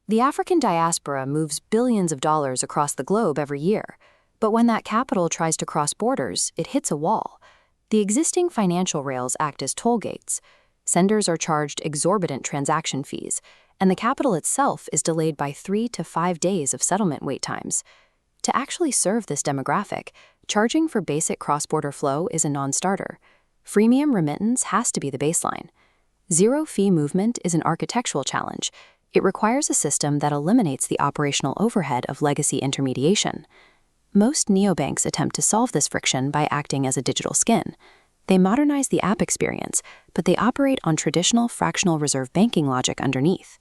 The African diaspora moves billions of dollars across the globe every year, but when that capital tries to cross borders, it hits a wall. The existing financial rails act as toll gates. Senders are charged exorbitant transaction fees, and the capital itself is delayed by 3 to 5 days of settlement wait times. To actually serve this demographic, charging for basic cross-border flow is a non-starter. Freemium remittance has to be the baseline. Zero-fee movement is an architectural challenge. It requires a system that eliminates the operational overhead of legacy intermediation. Most neobanks attempt to solve this friction by acting as a digital skin. They modernize the app experience, but they operate on traditional fractional reserve banking logic underneath.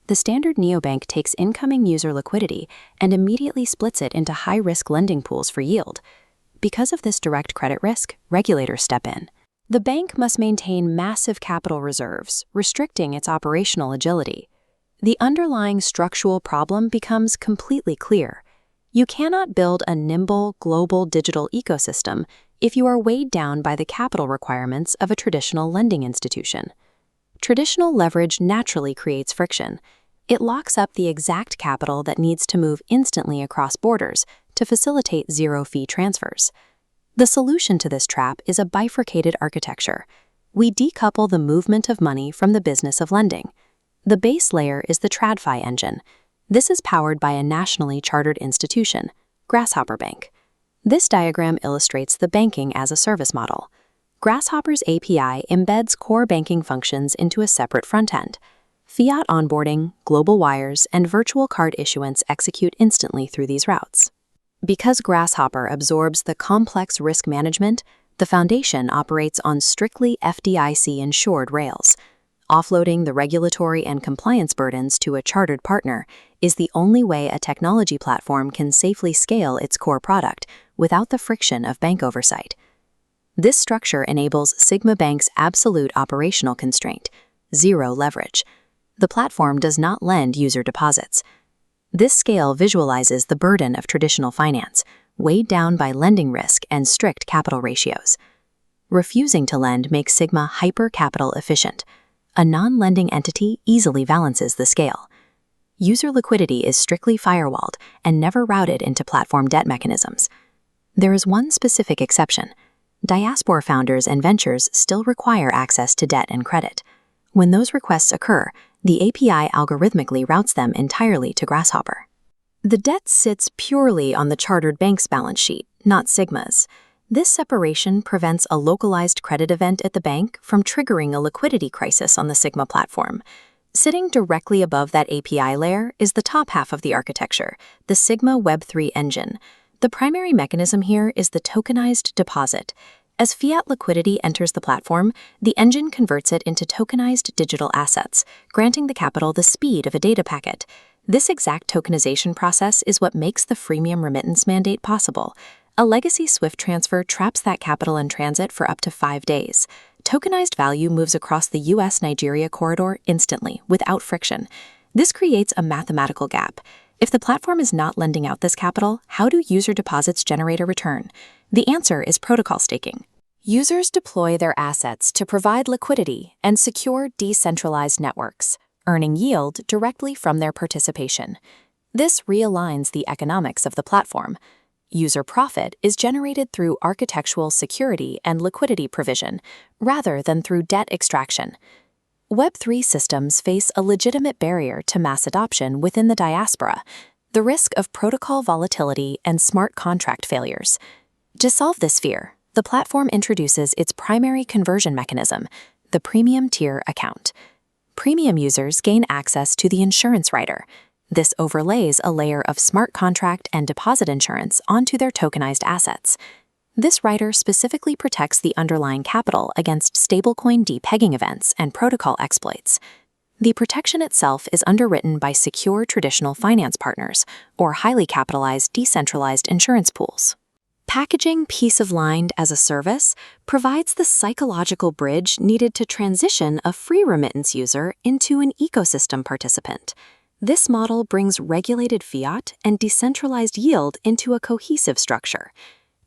The standard neobank takes incoming user liquidity and immediately splits it into high-risk lending pools for yield. Because of this direct credit risk, regulators step in. The bank must maintain massive capital reserves, restricting its operational agility. The underlying structural problem becomes completely clear. You cannot build a nimble, global digital ecosystem if you are weighed down by the capital requirements of a traditional lending institution. Traditional leverage naturally creates friction. It locks up the exact capital that needs to move instantly across borders to facilitate zero-fee transfers. The solution to this trap is a bifurcated architecture. We decouple the movement of money from the business of lending. The base layer is the TradFi engine. This is powered by a nationally chartered institution, Grasshopper Bank. This diagram illustrates the banking-as-a-service model. Grasshopper's API embeds core banking functions into a separate front end. Fiat onboarding, global wires, and virtual card issuance execute instantly through these routes. Because Grasshopper absorbs the complex risk management, the foundation operates on strictly FDIC-insured rails. Offloading the regulatory and compliance burdens to a chartered partner is the only way a technology platform can safely scale its core product without the friction of bank oversight. This structure enables Sigma Bank's absolute operational constraint: zero leverage. The platform does not lend user deposits. This scale visualizes the burden of traditional finance, weighed down by lending risk and strict capital ratios. Refusing to lend makes Sigma hyper-capital efficient. A non-lending entity easily balances the scale. User liquidity is strictly firewalled and never routed into platform debt mechanisms. There is one specific exception. Diaspora founders and ventures still require access to debt and credit. When those requests occur, the API algorithmically routes them entirely to Grasshopper. The debt sits purely on the chartered bank's balance sheet, not Sigma's. This separation prevents a localized credit event at the bank from triggering a liquidity crisis on the Sigma platform. Sitting directly above that API layer is the top half of the architecture, the Sigma Web3 engine. The primary mechanism here is the tokenized deposit. As fiat liquidity enters the platform, the engine converts it into tokenized digital assets, granting the capital the speed of a data packet. This exact tokenization process is what makes the freemium remittance mandate possible. A legacy SWIFT transfer traps that capital in transit for up to 5 days. Tokenized value moves across the US-Nigeria corridor instantly, without friction. This creates a mathematical gap. If the platform is not lending out this capital, how do user deposits generate a return? The answer is protocol staking. Users deploy their assets to provide liquidity and secure decentralized networks, earning yield directly from their participation. This realigns the economics of the platform. User profit is generated through architectural security and liquidity provision, rather than through debt extraction. Web3 systems face a legitimate barrier to mass adoption within the diaspora: the risk of protocol volatility and smart contract failures. To solve this fear, the platform introduces its primary conversion mechanism, the premium tier account. Premium users gain access to the insurance rider. This overlays a layer of smart contract and deposit insurance onto their tokenized assets. This rider specifically protects the underlying capital against stablecoin depegging events and protocol exploits. The protection itself is underwritten by secure traditional finance partners or highly capitalized decentralized insurance pools. Packaging peace of mind as a service provides the psychological bridge needed to transition a free remittance user into an ecosystem participant. This model brings regulated fiat and decentralized yield into a cohesive structure.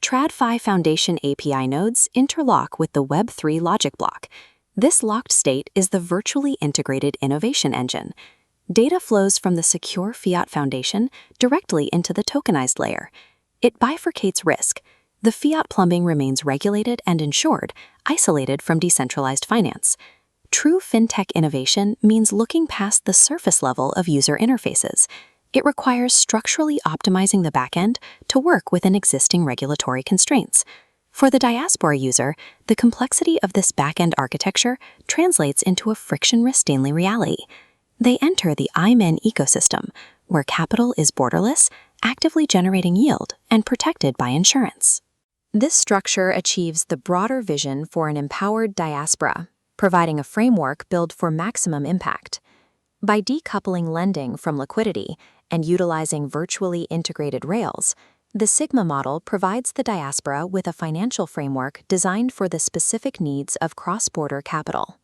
TradFi Foundation API nodes interlock with the Web3 logic block. This locked state is the virtually integrated innovation engine. Data flows from the secure fiat foundation directly into the tokenized layer. It bifurcates risk. The fiat plumbing remains regulated and insured, isolated from decentralized finance. True fintech innovation means looking past the surface level of user interfaces. It requires structurally optimizing the backend to work within existing regulatory constraints. For the Diaspora user, the complexity of this backend architecture translates into a frictionless daily reality. They enter the IMEN ecosystem, where capital is borderless, actively generating yield, and protected by insurance. This structure achieves the broader vision for an empowered diaspora, providing a framework built for maximum impact. By decoupling lending from liquidity and utilizing virtually integrated rails, the Sigma model provides the diaspora with a financial framework designed for the specific needs of cross-border capital.